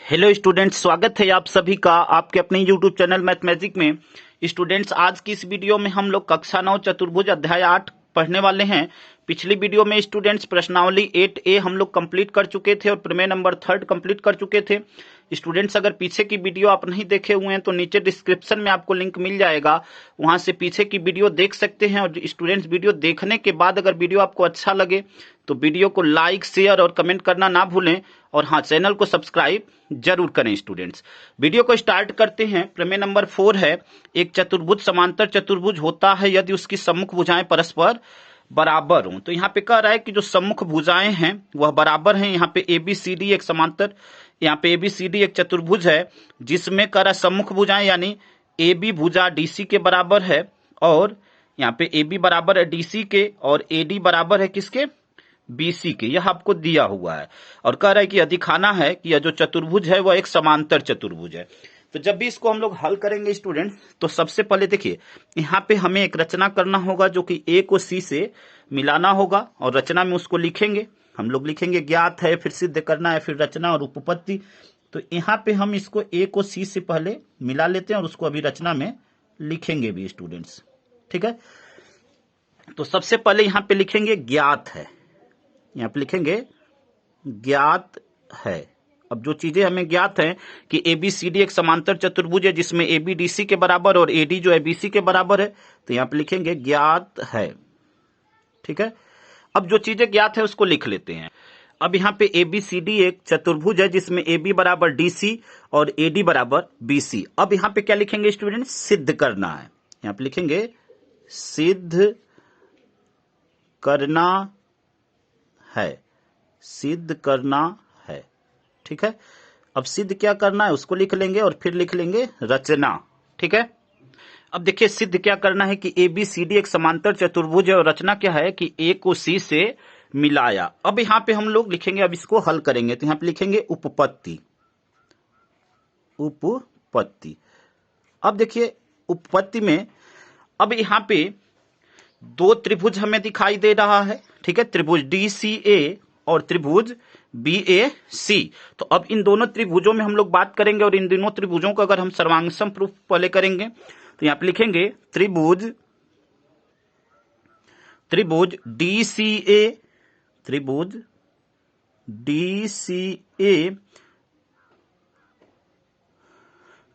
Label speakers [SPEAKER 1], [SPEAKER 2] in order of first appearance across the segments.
[SPEAKER 1] Hello students, स्वागत है आप सभी का आपके अपने यूट्यूब चैनल मैथमेटिक में। स्टूडेंट्स, आज की इस वीडियो में हम लोग कक्षा 9 चतुर्भुज अध्याय 8 पढ़ने वाले हैं। पिछली वीडियो में स्टूडेंट्स प्रश्नावली 8A हम लोग कंप्लीट कर चुके थे और प्रमेय नंबर 3 कंप्लीट कर चुके थे। स्टूडेंट्स, अगर पीछे की वीडियो आप नहीं देखे हुए हैं तो नीचे डिस्क्रिप्शन में आपको लिंक मिल जाएगा, वहां से पीछे की वीडियो देख सकते हैं। और स्टूडेंट्स, वीडियो देखने के बाद अगर वीडियो आपको अच्छा लगे तो वीडियो को लाइक, शेयर और कमेंट करना ना भूलें। और हाँ, चैनल को सब्सक्राइब जरूर करें। स्टूडेंट्स, वीडियो को स्टार्ट करते हैं। प्रमेय नंबर 4 है, एक चतुर्भुज समांतर चतुर्भुज होता है यदि उसकी सम्मुख भुजाएं परस्पर बराबर हों। तो यहाँ पे कह रहा है कि जो सम्मुख भुजाएं हैं वह बराबर हैं। यहाँ पे ABCD एक समांतर, यहाँ पे ABCD एक चतुर्भुज है जिसमें कह रहा है सम्मुख भुजाएं यानी AB भुजा DC के बराबर है, और यहाँ पे AB बराबर है DC के और AD बराबर है किसके, BC के। यह आपको दिया हुआ है और कह रहा है कि यह दिखाना है कि यह जो चतुर्भुज है वह एक समांतर चतुर्भुज है। तो जब भी इसको हम लोग हल करेंगे स्टूडेंट, तो सबसे पहले देखिए यहाँ पे हमें एक रचना करना होगा जो कि A को C से मिलाना होगा, और रचना में उसको लिखेंगे। हम लोग लिखेंगे ज्ञात है, फिर सिद्ध करना है, फिर रचना और उपपत्ति। तो यहाँ पे हम इसको A को C से पहले मिला लेते हैं और उसको अभी रचना में लिखेंगे भी स्टूडेंट्स, ठीक है। तो सबसे पहले यहाँ पे लिखेंगे ज्ञात है, यहाँ पे लिखेंगे ज्ञात है। अब जो चीजें हमें ज्ञात हैं कि ABCD एक समांतर चतुर्भुज है जिसमें AB DC के बराबर और AD जो है BC के बराबर है, तो यहाँ पे लिखेंगे ज्ञात है, ठीक है। अब जो चीजें ज्ञात है उसको लिख लेते हैं। अब यहाँ पे ABCD एक चतुर्भुज है जिसमें AB बराबर DC और AD बराबर BC। अब यहाँ पे क्या लिखेंगे स्टूडेंट, सिद्ध करना है। यहाँ पे लिखेंगे सिद्ध करना है, सिद्ध करना है, ठीक है। अब सिद्ध क्या करना है उसको लिख लेंगे और फिर लिख लेंगे रचना, ठीक है। अब देखिए सिद्ध क्या करना है कि ABCD एक समांतर चतुर्भुज है और रचना क्या है कि A को C से मिलाया। अब यहाँ पे हम लोग लिखेंगे, अब इसको हल करेंगे तो यहाँ पे लिखेंगे उपपत्ति, उपपत्ति। अब देखिए उपपत्ति में अब यहाँ पे दो त्रिभुज हमें दिखाई दे रहा है, ठीक है, त्रिभुज DCA और त्रिभुज BAC। तो अब इन दोनों त्रिभुजों में हम लोग बात करेंगे और इन दोनों त्रिभुजों का अगर हम सर्वांगसम प्रूफ पहले करेंगे तो यहां पे लिखेंगे त्रिभुज, त्रिभुज DCA, त्रिभुज DCA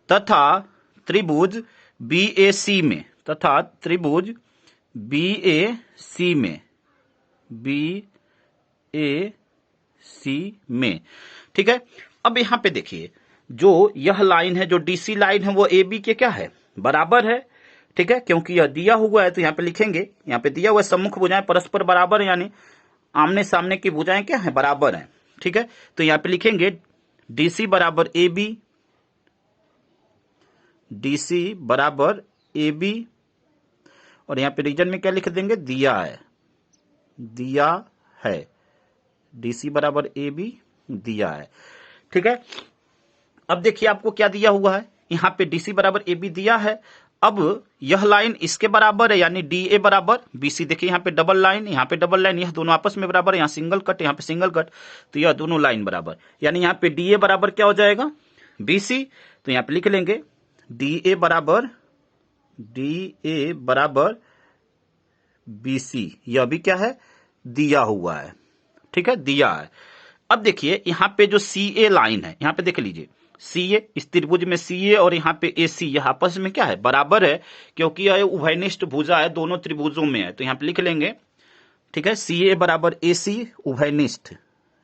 [SPEAKER 1] तथा त्रिभुज BAC में, तथा त्रिभुज BAC में, BAC में, ठीक है। अब यहां पे देखिए जो यह लाइन है, जो DC लाइन है वो AB के क्या है, बराबर है, ठीक है। क्योंकि यह दिया हुआ है तो यहां पे लिखेंगे, यहां पे दिया हुआ है सम्मुख भुजाएं परस्पर बराबर है, यानी आमने सामने की भुजाएं क्या है, बराबर है, ठीक है। तो यहां पे लिखेंगे DC बराबर AB, DC बराबर AB, और यहां पे रीजन में क्या लिख देंगे, दिया है, दिया है, DC बराबर AB दिया है, ठीक है। अब देखिए आपको क्या दिया हुआ है, यहां पे DC बराबर AB दिया है। अब यह लाइन इसके बराबर है यानी DA बराबर BC। देखिए यहाँ पे डबल लाइन, यहाँ पे डबल लाइन, यह दोनों आपस में बराबर है, यहाँ सिंगल कट, यहाँ पे सिंगल कट, तो यह दोनों लाइन बराबर, यानी यहाँ पे DA बराबर क्या हो जाएगा, BC। तो यहाँ पे लिख लेंगे DA बराबर, DA बराबर BC, यह भी क्या है, दिया हुआ है, ठीक है, दिया है। अब देखिए यहाँ पे जो CA लाइन है, यहाँ पे देख लीजिए CA, इस त्रिभुज में CA और यहाँ पे AC, यह आपस में क्या है, बराबर है, क्योंकि यह उभयनिष्ठ भुजा है, दोनों त्रिभुजों में है। तो यहाँ पे लिख लेंगे, ठीक है, CA बराबर AC उभयनिष्ठ,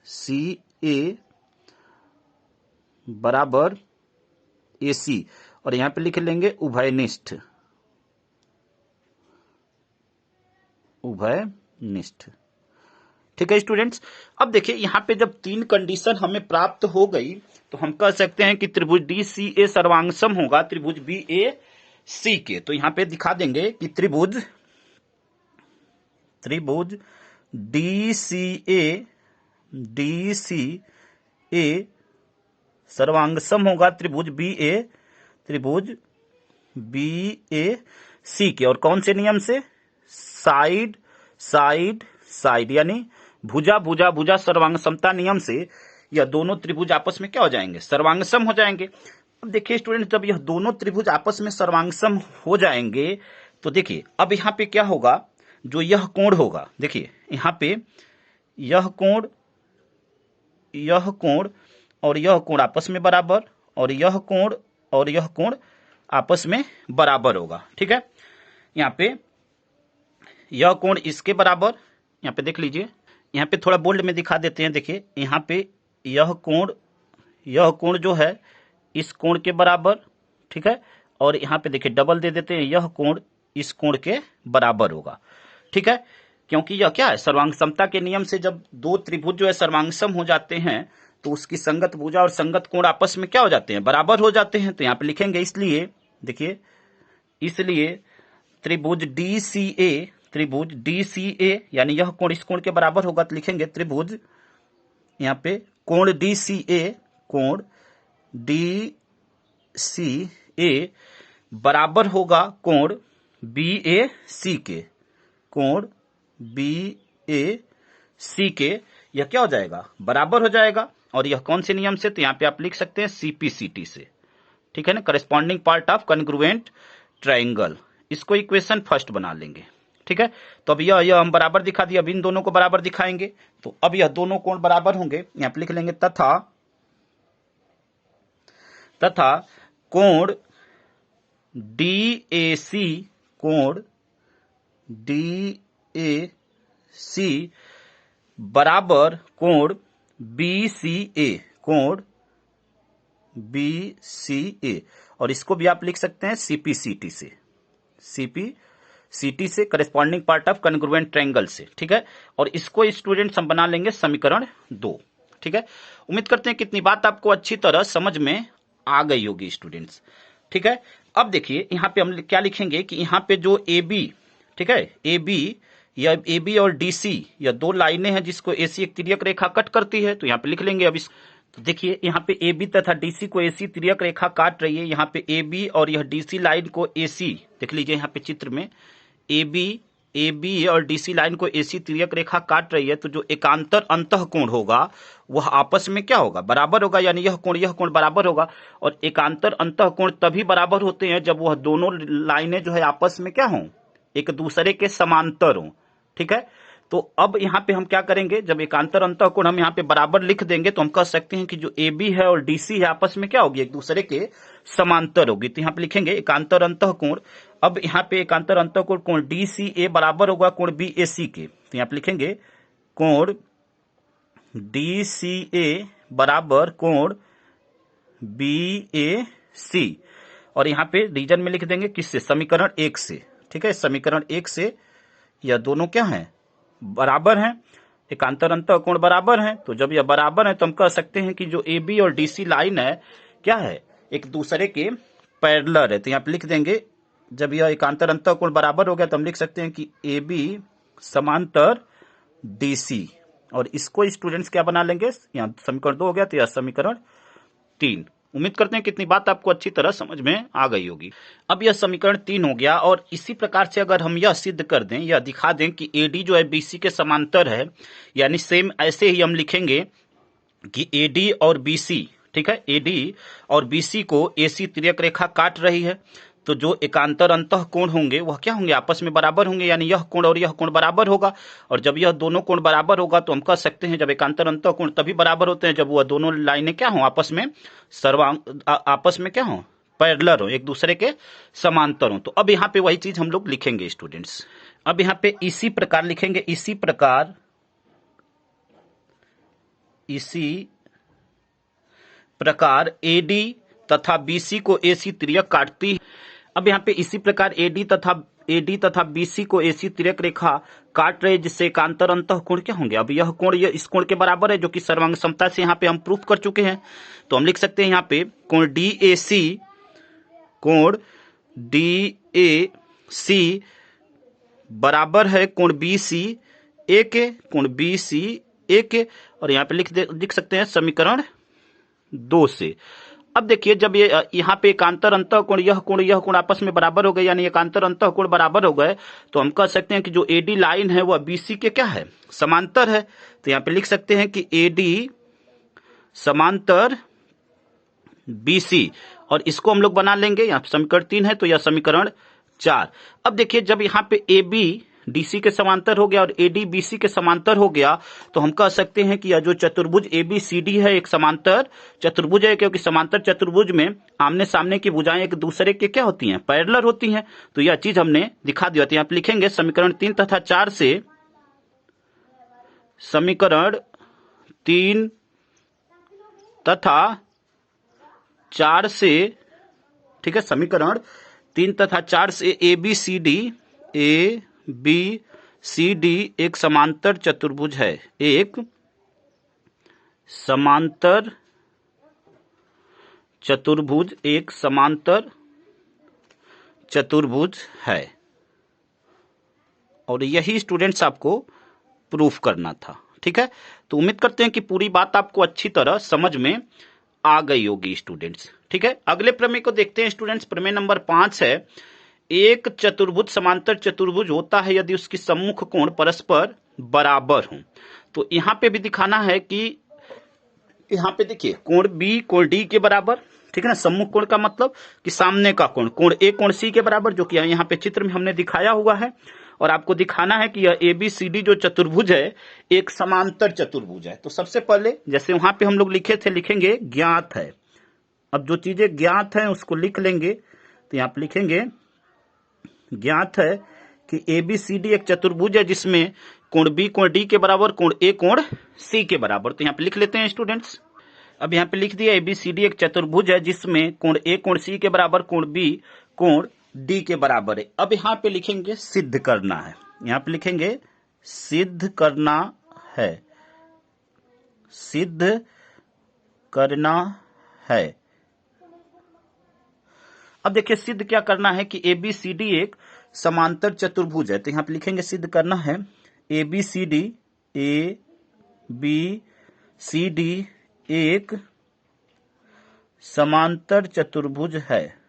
[SPEAKER 1] CA बराबर AC, और यहाँ पे लिख लेंगे उभयनिष्ठ, उभयनिष्ठ, ठीक है स्टूडेंट्स। अब देखिए यहाँ पे जब तीन कंडीशन हमें प्राप्त हो गई तो हम कह सकते हैं कि त्रिभुज DCA सर्वांगसम होगा त्रिभुज BAC के। तो यहाँ पे दिखा देंगे कि त्रिभुज, त्रिभुज DCA सर्वांगसम होगा त्रिभुज त्रिभुज BAC के। और कौन से नियम से, साइड साइड साइड, यानी भुजा भुजा भुजा सर्वांग समता नियम से यह दोनों त्रिभुज आपस में क्या हो जाएंगे, सर्वांगसम हो जाएंगे। अब देखिए स्टूडेंट, जब यह दोनों त्रिभुज आपस में सर्वांगसम हो जाएंगे तो देखिए अब यहाँ पे क्या होगा, जो यह कोण होगा, देखिए यहाँ पे यह कोण और यह कोण आपस में बराबर, और यह कोण और यह कोण आपस में बराबर होगा। ठीक है, यहाँ पे यह कोण इसके बराबर, यहाँ पे देख लीजिए, यहाँ पे थोड़ा बोल्ड में दिखा देते हैं। देखिए यहाँ पे यह कोण जो है इस कोण के बराबर, ठीक है, और यहाँ पे देखिए डबल दे देते हैं, यह कोण इस कोण के बराबर होगा। ठीक है, क्योंकि यह क्या है, सर्वांग समता के नियम से जब दो त्रिभुज जो है सर्वांगसम हो जाते हैं तो उसकी संगत भुजा और संगत कोण आपस में क्या हो जाते हैं, बराबर हो जाते हैं। तो यहाँ पे लिखेंगे, इसलिए देखिए, इसलिए त्रिभुज DCA यानी यह कोण इस कोण के बराबर होगा, तो लिखेंगे त्रिभुज, यहाँ पे कोण DCA बराबर होगा कोण BAC के, कोण BAC के, यह क्या हो जाएगा, बराबर हो जाएगा। और यह कौन से नियम से, तो यहाँ पे आप लिख सकते हैं CPCT से। ठीक है ना, corresponding part of congruent triangle, इसको इक्वेशन फर्स्ट बना लेंगे। ठीक है, तो अब यह हम बराबर दिखा दिया, अब इन दोनों को बराबर दिखाएंगे, तो अब यह दोनों कोण बराबर होंगे। यहाँ पे लिख लेंगे तथा कोण DAC बराबर कोण BCA, और इसको भी आप लिख सकते हैं CPCT से, corresponding part of congruent triangle से। ठीक है, और इसको स्टूडेंट्स हम बना लेंगे समीकरण 2। ठीक है, उम्मीद करते हैं कितनी बात आपको अच्छी तरह समझ में आ गई होगी स्टूडेंट्स। ठीक है, अब देखिए यहाँ पे हम क्या लिखेंगे कि यहाँ पे जो AB, ठीक है, AB और DC, यह दो लाइनें हैं जिसको AC एक तिर्यक रेखा कट करती है। तो यहाँ पे लिख लेंगे अब इस, तो देखिए यहाँ पे AB तथा DC को AC तिर्यक रेखा काट रही है। यहाँ पे AB और यह DC लाइन को AC, देख लीजिए यहाँ पे चित्र में, AB और DC लाइन को AC तिर्यक रेखा काट रही है। तो जो एकांतर अंतः कोण होगा वह आपस में क्या होगा, बराबर होगा, यानी यह कोण बराबर होगा। और एकांतर अंतः कोण तभी बराबर होते हैं जब वह दोनों लाइनें जो है आपस में क्या हों, एक दूसरे के समांतर हों। ठीक है, तो अब यहाँ पे हम क्या करेंगे, जब एकांतर अंतः कोण हम यहाँ पे बराबर लिख देंगे तो हम कह सकते हैं कि जो AB है और DC है आपस में क्या होगी, एक दूसरे के समांतर होगी। तो यहाँ पे लिखेंगे एकांतर अंतः कोण, अब यहाँ पे एकांतर अंतः कोण DCA बराबर होगा कोण BAC के। तो यहाँ पे लिखेंगे कोण DCA बराबर कोण BAC, और यहाँ पे रीजन में लिख देंगे किससे, समीकरण 1 से। ठीक है, समीकरण 1 से यह दोनों क्या हैं, बराबर हैं, एकांतर अंतः कोण बराबर हैं। तो जब यह बराबर है तो हम कह सकते हैं कि जो AB और DC लाइन है क्या है, एक दूसरे के पैरेलल है। तो यहाँ पे लिख देंगे, जब यह एकांतर अंतः कोण बराबर हो गया तो हम लिख सकते हैं कि AB समांतर DC, और इसको स्टूडेंट्स क्या बना लेंगे, यहाँ समीकरण 2 हो गया, तो यह समीकरण 3। उम्मीद करते हैं कितनी बात आपको अच्छी तरह समझ में आ गई होगी। अब यह समीकरण 3 हो गया, और इसी प्रकार से अगर हम यह सिद्ध कर दें, यह दिखा दें कि AD जो है BC के समांतर है, यानी सेम ऐसे ही हम लिखेंगे कि AD और BC, ठीक है, AD और BC को AC तिर्यक रेखा काट रही है। तो जो एकांतर अंतः कोण होंगे वह क्या होंगे, आपस में बराबर होंगे, यानी यह कोण और यह कोण बराबर होगा। और जब यह दोनों कोण बराबर होगा तो हम कह सकते हैं जब एकांतर अंतः कोण तभी बराबर होते हैं जब वह दोनों लाइनें क्या हों, आपस में क्या हों, पैरेलल हो, एक दूसरे के समांतर हो। तो अब यहाँ पे वही चीज हम लोग लिखेंगे स्टूडेंट्स। अब यहाँ पे इसी प्रकार लिखेंगे, इसी प्रकार AD तथा BC को AC तिर्यक काटती है। अब यहाँ पे इसी प्रकार AD तथा BC को AC तिर्यक रेखा काट रहे, जिससे एकांतर अंतः कोण क्या होंगे, अब यह कोण इस कोण के बराबर है, जो कि सर्वांग समता से यहाँ पे हम प्रूफ कर चुके हैं। तो हम लिख सकते हैं यहाँ पे कोण DAC बराबर है कोण BCA के, और यहाँ पे लिख सकते हैं समीकरण 2 से। अब देखिए जब ये यहाँ पे एकांतर अंतः कोण यह कोण आपस में बराबर हो गए, यानी एकांतर अंतः कोण बराबर हो गए, तो हम कह सकते हैं कि जो AD लाइन है वह BC के क्या है, समांतर है। तो यहाँ पे लिख सकते हैं कि AD समांतर BC, और इसको हम लोग बना लेंगे, यहाँ पे समीकरण 3 है तो यह समीकरण 4। अब देखिए जब यहाँ पे AB DC के समांतर हो गया और AD BC के समांतर हो गया तो हम कह सकते हैं कि यह जो चतुर्भुज ABCD है एक समांतर चतुर्भुज है, क्योंकि समांतर चतुर्भुज में आमने सामने की भुजाएं एक दूसरे के क्या होती हैं, पैरेलल होती हैं। तो यह चीज हमने दिखा दिया। तो यहाँ पे लिखेंगे समीकरण 3 तथा 4 से, समीकरण 3 तथा 4 से, ठीक है, समीकरण 3 तथा 4 से ABCD एक समांतर चतुर्भुज है, एक समांतर चतुर्भुज, एक समांतर चतुर्भुज है। और यही स्टूडेंट्स आपको प्रूफ करना था। ठीक है, तो उम्मीद करते हैं कि पूरी बात आपको अच्छी तरह समझ में आ गई होगी स्टूडेंट्स। ठीक है, अगले प्रमेय को देखते हैं स्टूडेंट्स। प्रमेय नंबर 5 है, एक चतुर्भुज समांतर चतुर्भुज होता है यदि उसकी सम्मुख कोण परस्पर बराबर हो। तो यहां पे भी दिखाना है कि यहां पे देखिए कोण B कोण D के बराबर, ठीक है ना। सम्मुख कोण का मतलब कि सामने का कोण, कोण A कोण C के बराबर, जो कि यहाँ पे चित्र में हमने दिखाया हुआ है। और आपको दिखाना है कि यह ABCD जो चतुर्भुज है एक समांतर चतुर्भुज है। तो सबसे पहले जैसे वहां पे हम लोग लिखे थे, लिखेंगे ज्ञात है। अब जो चीजें ज्ञात हैं उसको लिख लेंगे। तो यहाँ पे लिखेंगे ज्ञात है कि ABCD एक चतुर्भुज है जिसमें कोण B कोण D के बराबर, कोण A कोण C के बराबर। तो यहाँ पे लिख लेते हैं स्टूडेंट्स। अब यहाँ पे लिख दिया ABCD एक चतुर्भुज है जिसमें कोण A कोण C के बराबर, कोण B कोण D के बराबर है। अब यहाँ पे लिखेंगे सिद्ध करना है। यहाँ पे लिखेंगे सिद्ध करना है, सिद्ध करना है। अब देखिए सिद्ध क्या करना है कि ABCD एक समांतर चतुर्भुज है। तो यहाँ पे लिखेंगे सिद्ध करना है ABCD एक समांतर चतुर्भुज है,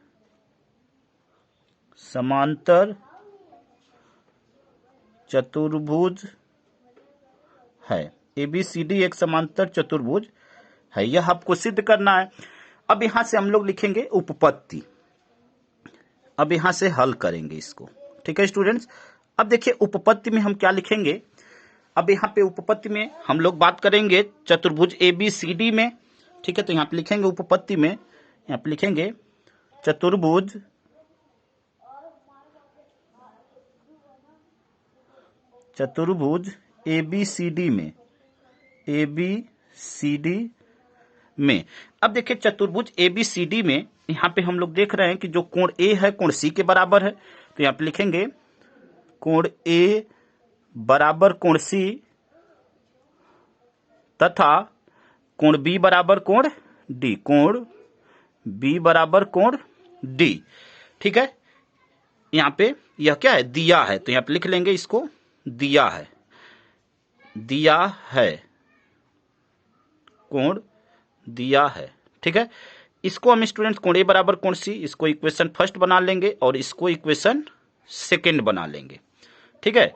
[SPEAKER 1] समांतर चतुर्भुज है। ABCD एक समांतर चतुर्भुज है, यह आपको सिद्ध करना है। अब यहां से हम लोग लिखेंगे उपपत्ति। अब यहां से हल करेंगे इसको। ठीक है स्टूडेंट्स, अब देखिए उपपत्ति में हम क्या लिखेंगे। अब यहां पे उपपत्ति में हम लोग बात करेंगे चतुर्भुज ABCD में। ठीक है, तो यहां पे लिखेंगे उपपत्ति में, यहां पे लिखेंगे चतुर्भुज ABCD में, ABCD में। अब देखिए चतुर्भुज ABCD में यहां पे हम लोग देख रहे हैं कि जो कोण A है कोण C के बराबर है। तो यहां पे लिखेंगे कोण A बराबर कोण C तथा कोण B बराबर कोण D, कोण B बराबर कोण D। ठीक है, यहां पे यह क्या है, दिया है। तो यहां पे लिख लेंगे इसको, दिया है, दिया है, कोण दिया है। ठीक है, इसको हम स्टूडेंट्स कोण A बराबर कोण C, इसको इक्वेशन फर्स्ट बना लेंगे और इसको इक्वेशन सेकंड बना लेंगे। ठीक है,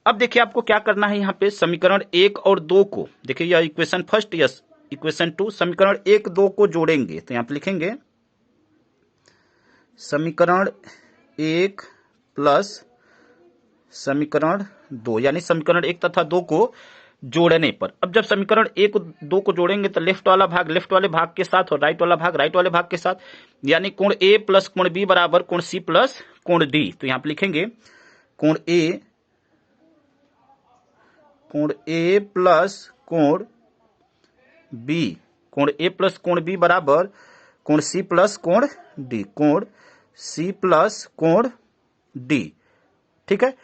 [SPEAKER 1] अब देखिए आपको क्या करना है, यहाँ पे समीकरण 1 और 2 को देखिए, यह इक्वेशन फर्स्ट या इक्वेशन 2, समीकरण 1 2 को जोड़ेंगे। तो यहाँ पे लिखेंगे समीकरण 1 प्लस समीकरण 2, यानी समीकरण 1 तथा 2 को जोड़ने पर। अब जब समीकरण 1 2 को जोड़ेंगे तो लेफ्ट वाला भाग लेफ्ट वाले भाग के साथ और राइट वाला भाग राइट वाले भाग के साथ, यानी कोण A प्लस कोण B बराबर कोण C प्लस कोण D। तो यहां पे लिखेंगे कोण A प्लस कोण B, कोण A प्लस कोण B बराबर कोण C प्लस कोण D, कोण C प्लस कोण D। ठीक है,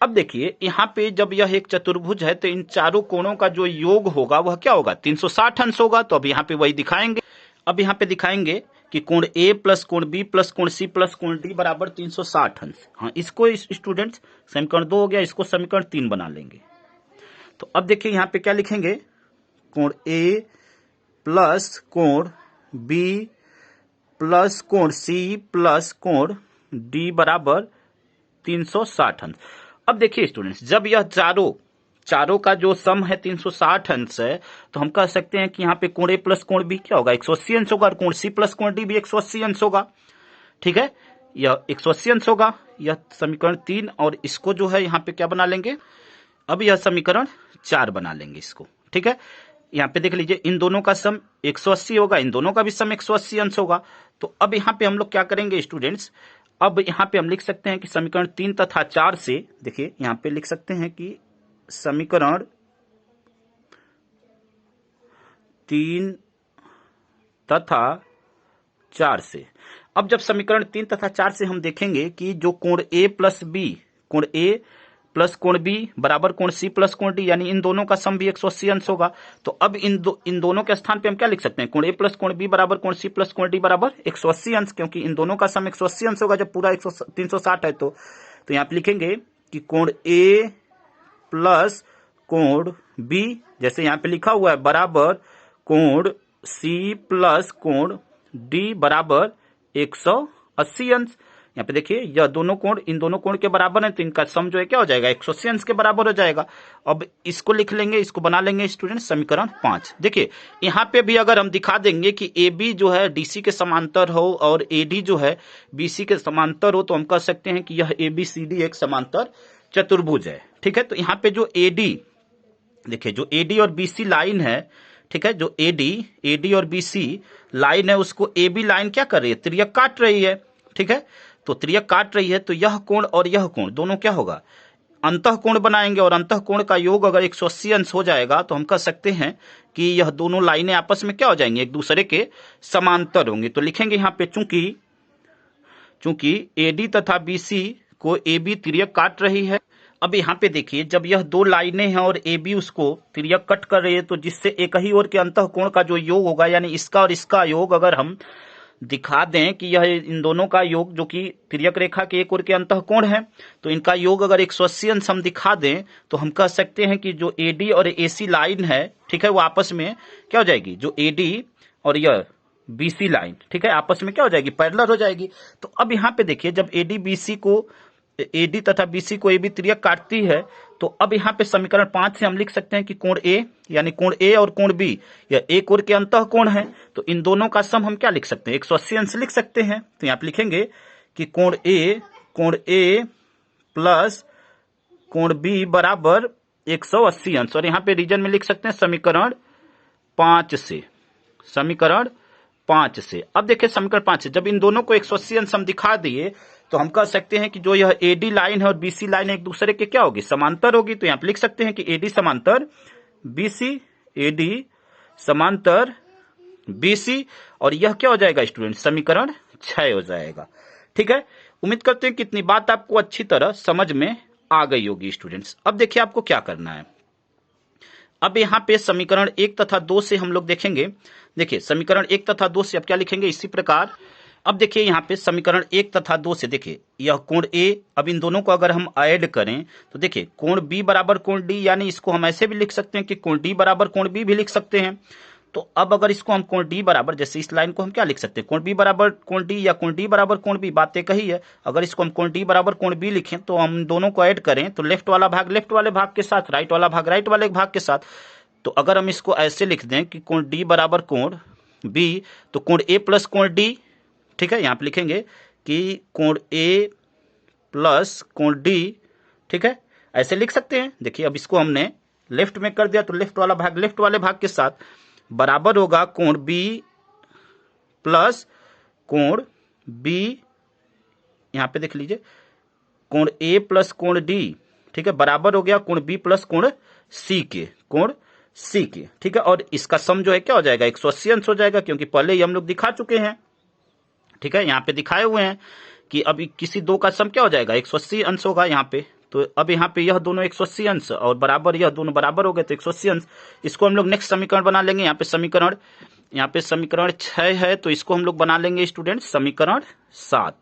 [SPEAKER 1] अब देखिए यहां पे जब यह एक चतुर्भुज है तो इन चारों कोणों का जो योग होगा वह क्या होगा, 360 अंश होगा। तो अब यहां पे वही दिखाएंगे। अब यहां पे दिखाएंगे कि कोण A प्लस कोण B प्लस कोण C प्लस कोण D बराबर 360 अंश। हाँ, इसको स्टूडेंट्स समीकरण 2 हो गया, इसको समीकरण 3 बना लेंगे। तो अब देखिए यहां पे क्या लिखेंगे, कोण A प्लस कोण B प्लस कोण C प्लस कोण D बराबर 360 अंश। अब देखिए स्टूडेंट्स, जब यह चारों चारों का जो सम है 360 अंश है, तो हम कह सकते हैं कि यहाँ पे कोण ए प्लस कोण बी क्या होगा, 180 अंश होगा, और कोण सी प्लस कोण डी भी 180 अंश होगा। ठीक है, यह 180 अंश होगा, यह समीकरण 3। और इसको जो है यहाँ पे क्या बना लेंगे, अब यह समीकरण 4 बना लेंगे इसको। ठीक है, यहाँ पे देख लीजिए, इन दोनों का सम 180 होगा, इन दोनों का भी सम 180 अंश होगा। तो अब यहाँ पे हम लोग क्या करेंगे स्टूडेंट्स, अब यहाँ पे हम लिख सकते हैं कि समीकरण 3 तथा 4 से, देखिए यहाँ पे लिख सकते हैं कि समीकरण 3 तथा 4 से, अब जब समीकरण 3 तथा 4 से हम देखेंगे कि जो कोण ए प्लस बी, कोण ए प्लस कोण बी बराबर कोण सी प्लस कोण डी, यानी इन दोनों का सम भी 180 अंश होगा। तो अब इन दोनों के स्थान पे हम क्या लिख सकते हैं, कोण ए प्लस कोण बी बराबर कोण सी प्लस कोण डी बराबर 180 अंश, क्योंकि इन दोनों का सम 180 अंश होगा जब पूरा 360 है। तो यहाँ पे लिखेंगे कि कोण ए प्लस कोण बी, जैसे यहाँ पे लिखा हुआ है, बराबर कोण सी प्लस कोण डी बराबर 180 अंश। यहाँ पे देखिए, यह दोनों कोण इन दोनों कोण के बराबर है, तो इनका सम जो है क्या हो जाएगा, 180 अंश के बराबर हो जाएगा। अब इसको लिख लेंगे, इसको बना लेंगे स्टूडेंट समीकरण 5। देखिए यहाँ पे भी अगर हम दिखा देंगे कि ए बी जो है डीसी के समांतर हो और ए डी जो है बीसी के समांतर हो, तो हम कह सकते हैं कि यह ए बी सी डी एक समांतर चतुर्भुज है। ठीक है, तो यहाँ पे जो ए डी, देखिए जो ए डी और बीसी लाइन है, ठीक है, जो ए डी और बीसी लाइन है, उसको ए बी लाइन क्या कर रही है, त्रियक काट रही है। ठीक है, तो त्रियक काट रही है, तो यह कोण और यह कोण दोनों क्या होगा, अंतः कोण बनाएंगे, और अंतः कोण का योग अगर 180 अंश हो जाएगा, तो हम कह सकते हैं कि यह दोनों लाइनें आपस में क्या हो जाएंगी, एक दूसरे के समांतर होंगी। तो लिखेंगे यहाँ पे, चूंकि एडी तथा बीसी को ए बी त्रियक काट रही है। अब यहाँ पे देखिए, जब यह दो लाइनें हैं और ए बी उसको त्रियक कट कर रही है, तो जिससे एक ही ओर के अंतः कोण का जो योग होगा, यानी इसका और इसका योग अगर हम दिखा दें कि यह इन दोनों का योग जो कि तिर्यक रेखा के एक ओर के अंतः कोण है, तो इनका योग अगर 180 अंश हम दिखा दें, तो हम कह सकते हैं कि जो एडी और एसी लाइन है, ठीक है, वो आपस में क्या हो जाएगी, जो एडी और यह बीसी लाइन, ठीक है, आपस में क्या हो जाएगी, पैरेलल हो जाएगी। तो अब यहाँ पे देखिए, जब एडी तथा बीसी को एबी त्रियक काटती है, तो अब यहाँ पे समीकरण 5 से हम लिख सकते हैं कि कोण ए, यानी कोण ए और कोण बी यह एक ओर के अंतः कोण है, तो इन दोनों का सम हम क्या लिख सकते हैं, 180 अंश लिख सकते हैं। तो यहाँ पे लिखेंगे कि कोण ए प्लस कोण बी बराबर 180 अंश, और यहाँ पे रीजन में लिख सकते हैं समीकरण 5 से, समीकरण 5 से। अब देखिए समीकरण 5 से जब इन दोनों को 180 अंश हम दिखा दिए, तो हम कह सकते हैं कि जो यह एडी लाइन है और बीसी लाइन है एक दूसरे के क्या होगी, समांतर होगी। तो यहाँ पे लिख सकते हैं कि एडी समांतर बीसी, एडी समांतर बीसी, और यह क्या हो जाएगा स्टूडेंट, समीकरण 6 हो जाएगा। ठीक है, उम्मीद करते हैं कि इतनी बात आपको अच्छी तरह समझ में आ गई होगी स्टूडेंट्स। अब देखिए आपको क्या करना है, अब यहाँ पे समीकरण 1 तथा 2 से हम लोग देखेंगे। देखिए समीकरण 1 तथा 2 से अब क्या लिखेंगे, इसी प्रकार। अब देखिए यहाँ पे समीकरण 1 तथा 2 से देखिए यह कोण ए, अब इन दोनों को अगर हम ऐड करें, तो देखिए कोण बी बराबर कोण डी, यानी इसको हम ऐसे भी लिख सकते हैं कि कोण डी बराबर कोण बी भी लिख सकते हैं। तो अब अगर इसको हम कोण डी बराबर, जैसे इस लाइन को हम क्या लिख सकते हैं, कोण बी बराबर कोण डी या कोण डी बराबर कोण बी, बात एक ही है। अगर इसको हम कोण डी बराबर कोण बी लिखें, तो हम दोनों को ऐड करें, तो लेफ्ट वाला भाग लेफ्ट वाले भाग के साथ, राइट वाला भाग राइट वाले भाग के साथ। तो अगर हम इसको ऐसे लिख दें कि कोण डी बराबर कोण बी, तो कोण ए प्लस कोण डी, ठीक है, यहाँ पे लिखेंगे कि कोण ए प्लस कोण डी, ठीक है, ऐसे लिख सकते हैं। देखिए अब इसको हमने लेफ्ट में कर दिया, तो लेफ्ट वाला भाग लेफ्ट वाले भाग के साथ बराबर होगा कोण बी प्लस कोण बी, यहाँ पे देख लीजिए कोण ए प्लस कोण डी, ठीक है, बराबर हो गया कोण बी प्लस कोण सी के, कोण सी के, ठीक है। और इसका सम जो है क्या हो जाएगा, 180 अंश हो जाएगा, क्योंकि पहले ही हम लोग दिखा चुके हैं, ठीक है, यहाँ पे दिखाए हुए हैं कि अभी किसी दो का सम क्या हो जाएगा, 180 अंश होगा यहाँ पे। तो अब यहाँ पे यह दोनों 180 अंश और बराबर, यह दोनों बराबर हो गए, तो 180 अंश। इसको हम लोग नेक्स्ट समीकरण बना लेंगे। यहाँ पे समीकरण 6 है, तो इसको हम लोग बना लेंगे स्टूडेंट समीकरण 7,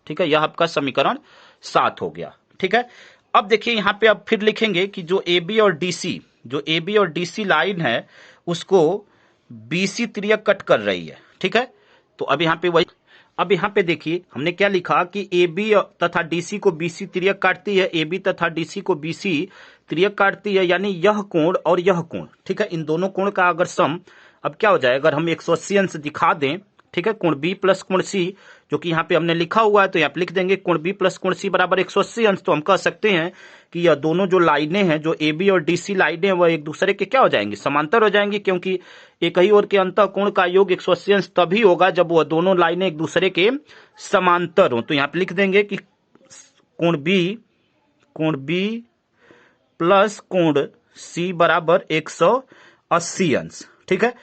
[SPEAKER 1] ठीक है, यह आपका समीकरण 7 हो गया। ठीक है, अब देखिए यहाँ पे अब फिर लिखेंगे कि जो ए बी और डीसी लाइन है उसको बीसी त्रियक कट कर रही है, ठीक है। तो अब यहाँ पे वही, अब यहाँ पे देखिए हमने क्या लिखा कि AB तथा DC को BC तिर्यक काटती है, AB तथा DC को BC तिर्यक काटती है, यानी यह कोण और यह कोण, ठीक है, इन दोनों कोण का अगर सम, अब क्या हो जाए, अगर हम 180 अंश दिखा दें, ठीक है, कोण B प्लस कोण C, जो कि यहाँ पे हमने लिखा हुआ है, तो यहाँ पे लिख देंगे कोण B प्लस कोण C बराबर 180 अंश। तो हम कह सकते हैं कि यह दोनों जो लाइनें हैं, जो AB और DC लाइनें हैं, वह एक दूसरे के क्या हो जाएंगी, समांतर हो जाएंगी, क्योंकि एक ही ओर के अंतः कोण का योग 180 अंश तभी होगा जब वह दोनों लाइनें एक दूसरे के समांतर हो। तो यहाँ पे लिख देंगे कि कोण B प्लस कोण C बराबर 180 अंश, ठीक है।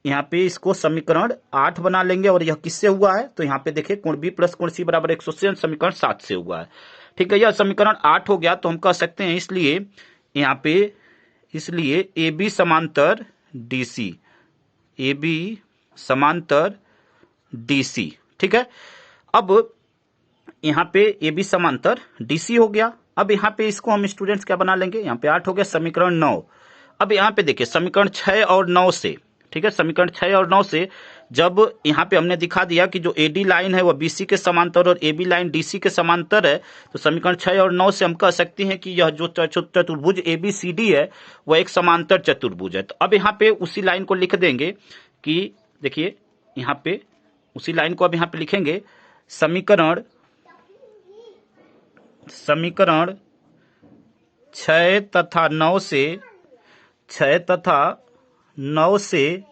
[SPEAKER 1] यहाँ पे इसको समीकरण 8 बना लेंगे, और यह किससे हुआ है, तो यहाँ पे देखिए कोण B प्लस कोण C बराबर 180 अंश समीकरण 7 से हुआ है, ठीक है। यह समीकरण 8 हो गया, तो हम कह सकते हैं इसलिए यहाँ पे, इसलिए AB समांतर DC, AB समांतर DC, ठीक है। अब यहाँ पे AB समांतर DC हो गया। अब यहाँ पे इसको हम स्टूडेंट्स क्या बना लेंगे, यहाँ पे 8 हो गया, समीकरण 9। अब यहाँ पे देखिए समीकरण 6 और 9 से, ठीक है, समीकरण 6 और 9 से जब यहाँ पे हमने दिखा दिया कि जो AD लाइन है वह BC के समांतर और AB लाइन DC के समांतर है, तो समीकरण 6 और 9 से हम कह सकते हैं कि यह जो चतुर्भुज ABCD है वह एक समांतर चतुर्भुज है। तो अब यहाँ पे उसी लाइन को लिख देंगे कि देखिए यहाँ पे उसी लाइन को अब यहाँ पे लिखेंगे, समीकरण 6 तथा 9 से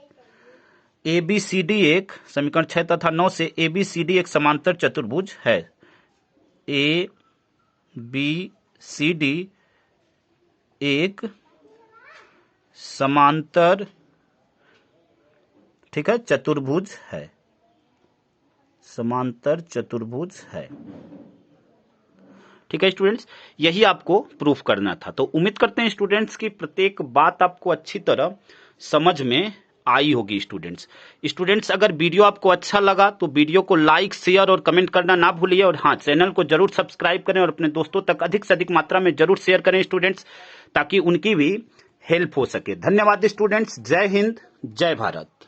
[SPEAKER 1] ABCD एक, समीकरण 6 तथा 9 से ABCD एक समांतर चतुर्भुज है। ABCD एक समांतर, ठीक है, चतुर्भुज है, समांतर चतुर्भुज है, ठीक है स्टूडेंट्स। यही आपको प्रूफ करना था। तो उम्मीद करते हैं स्टूडेंट्स की प्रत्येक बात आपको अच्छी तरह समझ में आई होगी। स्टूडेंट्स अगर वीडियो आपको अच्छा लगा तो वीडियो को लाइक, शेयर और कमेंट करना ना भूलिए, और हाँ, चैनल को जरूर सब्सक्राइब करें और अपने दोस्तों तक अधिक से अधिक मात्रा में जरूर शेयर करें स्टूडेंट्स, ताकि उनकी भी हेल्प हो सके। धन्यवाद स्टूडेंट्स। जय हिंद, जय भारत।